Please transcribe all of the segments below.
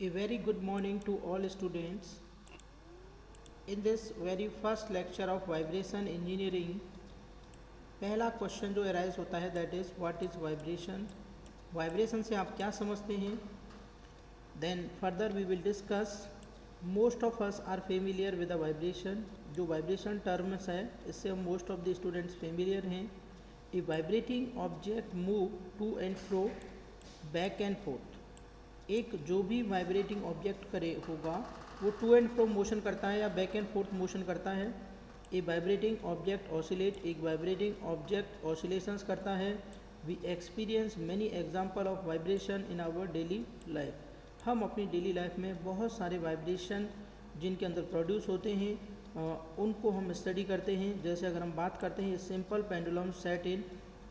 A very good morning to all students. In this very first lecture of vibration engineering, पहला question जो arise होता है that is what is vibration. Vibration से आप क्या समझते हैं। Then further we will discuss most of us are familiar with the vibration. जो वाइब्रेशन टर्म्स है इससे हम most of the students familiar हैं। A vibrating object move to and fro back and forth. एक जो भी वाइब्रेटिंग ऑब्जेक्ट करे होगा वो टू एंड फ्रो मोशन करता है या बैक एंड फोर्थ मोशन करता है। ए वाइब्रेटिंग ऑब्जेक्ट ऑसिलेट, एक वाइब्रेटिंग ऑब्जेक्ट ऑसिलेशंस करता है। We experience many example of vibration in our daily life. हम अपनी डेली लाइफ में बहुत सारे वाइब्रेशन जिनके अंदर प्रोड्यूस होते हैं उनको हम स्टडी करते हैं। जैसे अगर हम बात करते हैं simple pendulum set in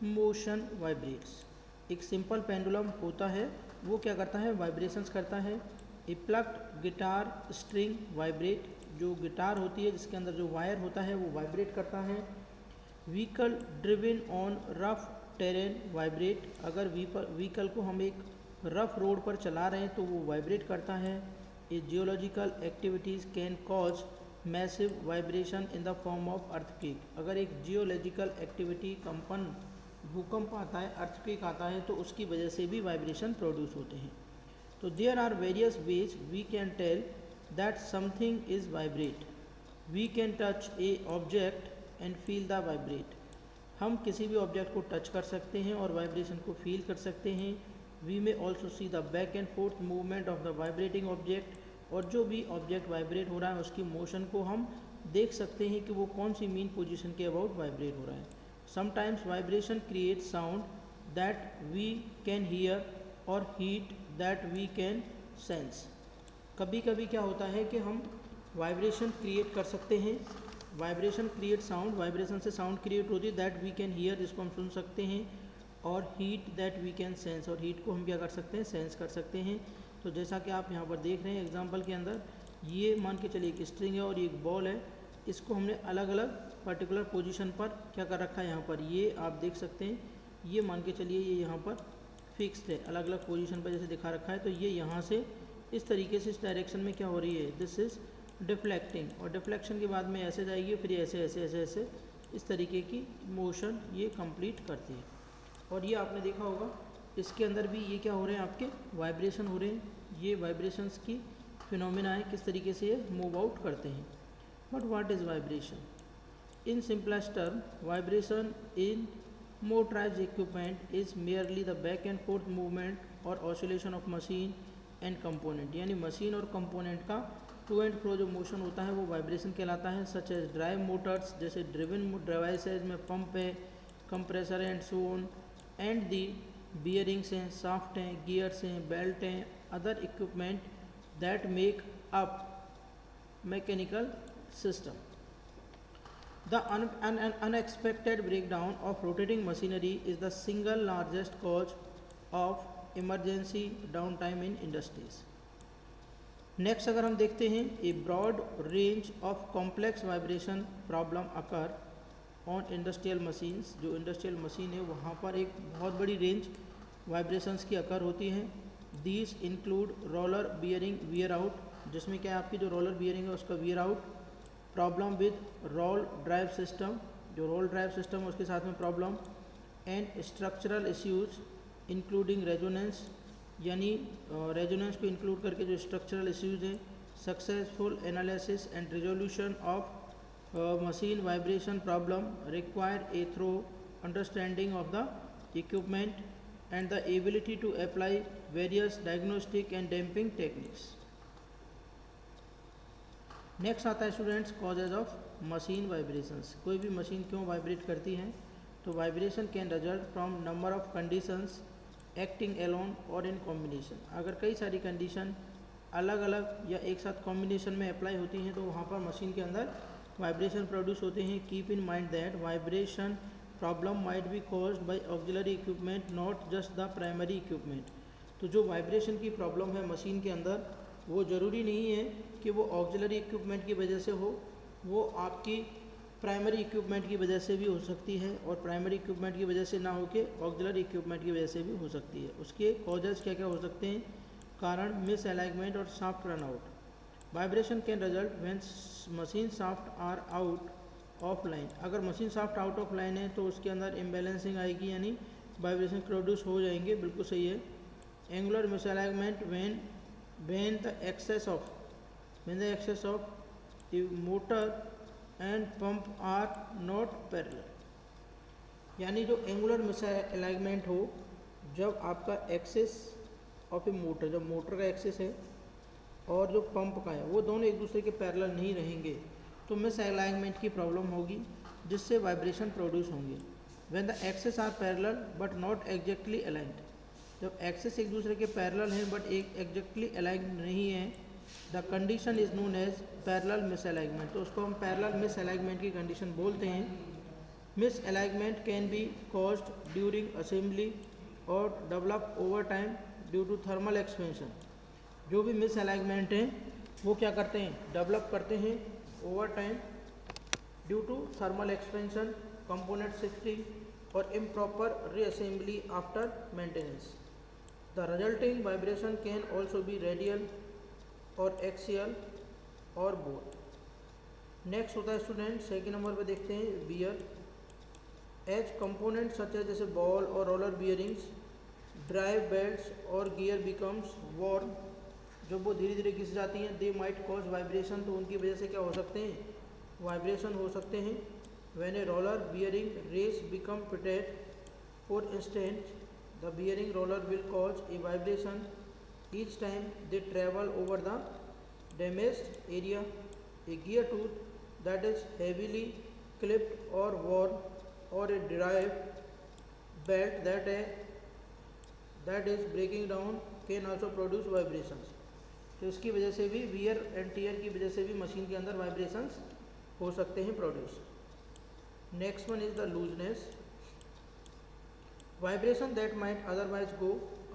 motion vibrates. एक सिंपल पेंडुलम होता है वो क्या करता है, वाइब्रेशंस करता है। ए प्लग्ड गिटार स्ट्रिंग वाइब्रेट, जो गिटार होती है जिसके अंदर जो वायर होता है वो वाइब्रेट करता है। Vehicle driven on rough terrain vibrate, अगर व्हीकल को हम एक रफ रोड पर चला रहे हैं तो वो वाइब्रेट करता है। A geological activities can cause massive vibration in the form of earthquake, अगर एक जियोलॉजिकल एक्टिविटी कंपन भूकंप आता है, अर्थक्वेक आता है तो उसकी वजह से भी वाइब्रेशन प्रोड्यूस होते हैं। तो there are various ways we can tell that something is vibrate. We can touch a object and feel the vibrate, हम किसी भी ऑब्जेक्ट को टच कर सकते हैं और वाइब्रेशन को फील कर सकते हैं। We may also see the back and forth movement of the vibrating object, और जो भी ऑब्जेक्ट वाइब्रेट हो रहा है उसकी मोशन को हम देख सकते हैं कि वो कौन सी मीन पोजीशन के अबाउट वाइब्रेट हो रहा है। Sometimes vibration create sound that we can hear और heat that we can sense. कभी कभी क्या होता है कि हम वाइब्रेशन क्रिएट कर सकते हैं। वाइब्रेशन क्रिएट साउंड, वाइब्रेशन से साउंड क्रिएट होती है दैट वी कैन हीयर, जिसको हम सुन सकते हैं, और heat that we can sense, और हीट को हम क्या कर सकते हैं, सेंस कर सकते हैं। तो जैसा कि आप यहाँ पर देख रहे हैं एग्जांपल के अंदर, ये मान के चलिए एक स्ट्रिंग है और ये एक बॉल है, इसको हमने अलग अलग पर्टिकुलर पोजीशन पर क्या कर रखा है, यहाँ पर ये आप देख सकते हैं। ये मान के चलिए ये यहाँ पर फिक्स्ड है, अलग अलग पोजीशन पर जैसे दिखा रखा है। तो ये यहाँ से इस तरीके से इस डायरेक्शन में क्या हो रही है, दिस इज़ डिफ्लेक्टिंग, और डिफ्लेक्शन के बाद में ऐसे जाएगी, फिर ऐसे ऐसे ऐसे ऐसे इस तरीके की मोशन ये कंप्लीट करती है। और ये आपने देखा होगा इसके अंदर भी ये क्या हो रहे हैं, आपके वाइब्रेशन हो रहे हैं। ये वाइब्रेशंस की फिनोमिना है, किस तरीके से ये मूव आउट करते हैं। But what is vibration? In simplest term, vibration in motorized equipment is merely the back and forth movement or oscillation of machine and component, यानी मशीन और कंपोनेंट का टू एंड फ्रो जो मोशन होता है वो vibration कहलाता है। सच एज ड्राइव मोटर्स, जैसे ड्रिवन डिवाइसेज में पंप है, compressor and so on, and the bearings हैं, साफ्ट हैं, गियर्स हैं, बेल्ट हैं, other equipment that make up mechanical system. The unexpected breakdown of rotating machinery is the single largest cause of emergency downtime in industries. Next अगर हम देखते हैं, a broad range of complex vibration problem occur on industrial machines, जो industrial machine है वहाँ पर एक बहुत बड़ी रेंज वाइब्रेशंस की अकर होती हैं। These include roller bearing wear out, जिसमें क्या है आपकी जो रोलर बियरिंग है उसका wear out, problem with roll drive system, जो रोल ड्राइव सिस्टम है उसके साथ में problem, and structural issues including resonance, यानी रेजोनेंस को इंक्लूड करके जो स्ट्रक्चरल इश्यूज हैं। Successful analysis and resolution of machine vibration problem require a thorough understanding of the equipment and the ability to apply various diagnostic and damping techniques. Next आता है students causes of machine vibrations. कोई भी machine क्यों vibrate करती है, तो vibration can result from number of conditions acting alone और in combination. अगर कई सारी कंडीशन अलग अलग या एक साथ कॉम्बिनेशन में अप्लाई होती हैं तो वहाँ पर मशीन के अंदर वाइब्रेशन प्रोड्यूस होते हैं। Keep in mind that vibration problem might be caused by auxiliary equipment not just the primary equipment. तो जो वाइब्रेशन की प्रॉब्लम है मशीन के अंदर वो ज़रूरी नहीं है कि वो ऑक्सिलरी इक्विपमेंट की वजह से हो, वो आपकी प्राइमरी इक्विपमेंट की वजह से भी हो सकती है, और प्राइमरी इक्विपमेंट की वजह से ना हो के ऑक्सिलरी इक्विपमेंट की वजह से भी हो सकती है। उसके कॉजेज़ क्या क्या हो सकते हैं, कारण मिस अलाइनमेंट और shaft run out. Vibration can result when machine shaft are out of line. अगर machine shaft out of line है तो उसके अंदर इम्बैलेंसिंग आएगी, यानी वाइब्रेशन प्रोड्यूस हो जाएंगे, बिल्कुल सही है। Angular miss alignment when the excess of the motor and pump are not parallel, यानी जो एंगुलर मिस अलाइनमेंट हो जब आपका एक्सेस ऑफ ए मोटर, जब मोटर का एक्सेस है और जो पंप का है वो दोनों एक दूसरे के पैरेलल नहीं रहेंगे तो मिस अलाइनमेंट की प्रॉब्लम होगी, जिससे वाइब्रेशन प्रोड्यूस होंगे। When the axes are parallel but not exactly aligned, जब एक्सेस एक दूसरे के पैरेलल हैं बट एक एग्जैक्टली अलाइन नहीं है, the condition is known as parallel misalignment, तो उसको हम पैरेलल मिस अलाइनमेंट की कंडीशन बोलते हैं। Misalignment can be caused during assembly और develop over time due to thermal expansion. जो भी मिस अलाइनमेंट हैं वो क्या करते हैं, डेवलप करते हैं over time due to thermal expansion, component shifting और improper reassembly after maintenance. The resulting vibration can also be radial or axial or both. Next होता है स्टूडेंट सेकेंड नंबर पे देखते हैं बियर। एज कंपोनेंट सच है जैसे बॉल और roller bearings, drive belts और गियर बिकम्स वॉर्म, जब वो धीरे धीरे घिस जाती हैं, दे माइट कॉज वाइब्रेशन, तो उनकी वजह से क्या हो सकते हैं, वाइब्रेशन हो सकते हैं। When a roller bearing race become pitted, for instance the bearing roller will cause a vibration each time they travel over the damaged area. A gear tooth that is heavily clipped or worn, or a drive belt that is breaking down can also produce vibrations. तो इसकी वजह से भी, wear and tear की वजह से भी machine के अंदर वाइब्रेशंस हो सकते हैं produce. Next one is the looseness. Vibration that might otherwise go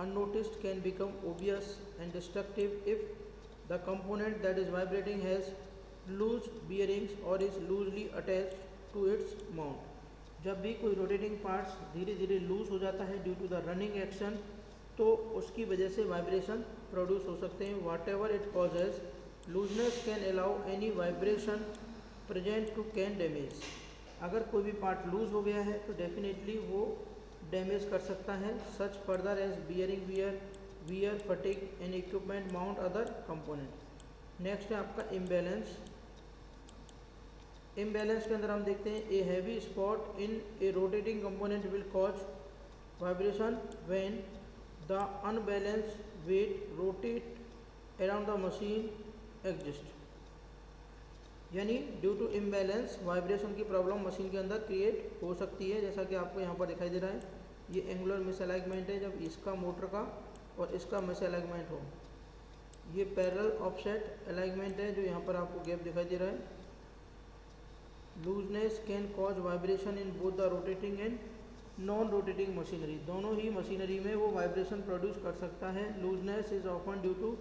unnoticed can become obvious and destructive if the component that is vibrating has loose bearings or is loosely attached to its mount. जब भी कोई rotating parts धीरे धीरे loose हो जाता है due to the running action, तो उसकी वजह से वाइब्रेशन प्रोड्यूस हो सकते हैं। Whatever it causes, looseness can allow any vibration present to can damage. अगर कोई भी पार्ट लूज हो गया है तो डेफिनेटली वो डैमेज कर सकता है। Such further as bearing wear fatigue and equipment mount other component. Next है आपका इम्बैलेंस। इम्बैलेंस के अंदर हम देखते हैं a heavy spot in a rotating component will cause vibration when the unbalance weight rotate around the machine exist, यानी due to imbalance vibration की problem machine के अंदर क्रिएट हो सकती है। जैसा कि आपको यहाँ पर दिखाई दे रहा है, ये एंगुलर मिस अलाइनमेंट है जब इसका मोटर का और इसका मिस अलाइनमेंट हो। ये पैरेलल ऑफसेट अलाइनमेंट है जो यहाँ पर आपको गैप दिखाई दे रहा है। Looseness can cause vibration in both the rotating and non rotating machinery, दोनों ही मशीनरी में वो वाइब्रेशन प्रोड्यूस कर सकता है। Looseness is often due to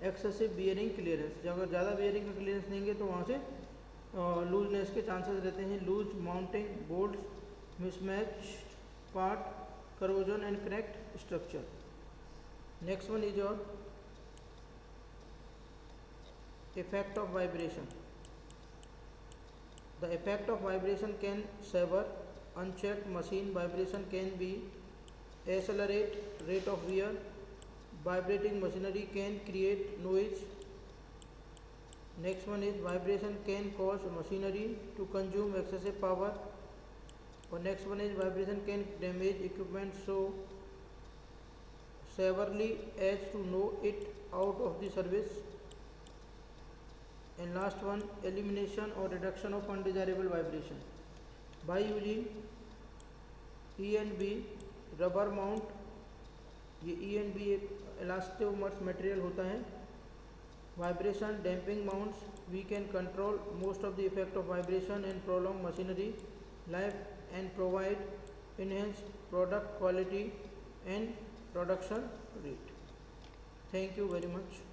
excessive bearing clearance, जब अगर ज़्यादा बियरिंग का क्लियरेंस देंगे तो वहाँ से लूजनेस के चांसेस रहते हैं। Loose mounting bolts, mismatch part, corrosion and cracked structure. Next one is your effect of vibration. The effect of vibration can sever unchecked machine. Vibration can be accelerate rate of wear. Vibrating machinery can create noise. Next one is vibration can cause machinery to consume excessive power. Or next one is vibration can damage equipment so severely as to know it out of the service. And last one, elimination or reduction of undesirable vibration by using E&B rubber mount. ये E&B एक elastomers material होता है। Vibration damping mounts, we can control most of the effect of vibration and prolong machinery life and provide enhanced product quality and production rate. Thank you very much.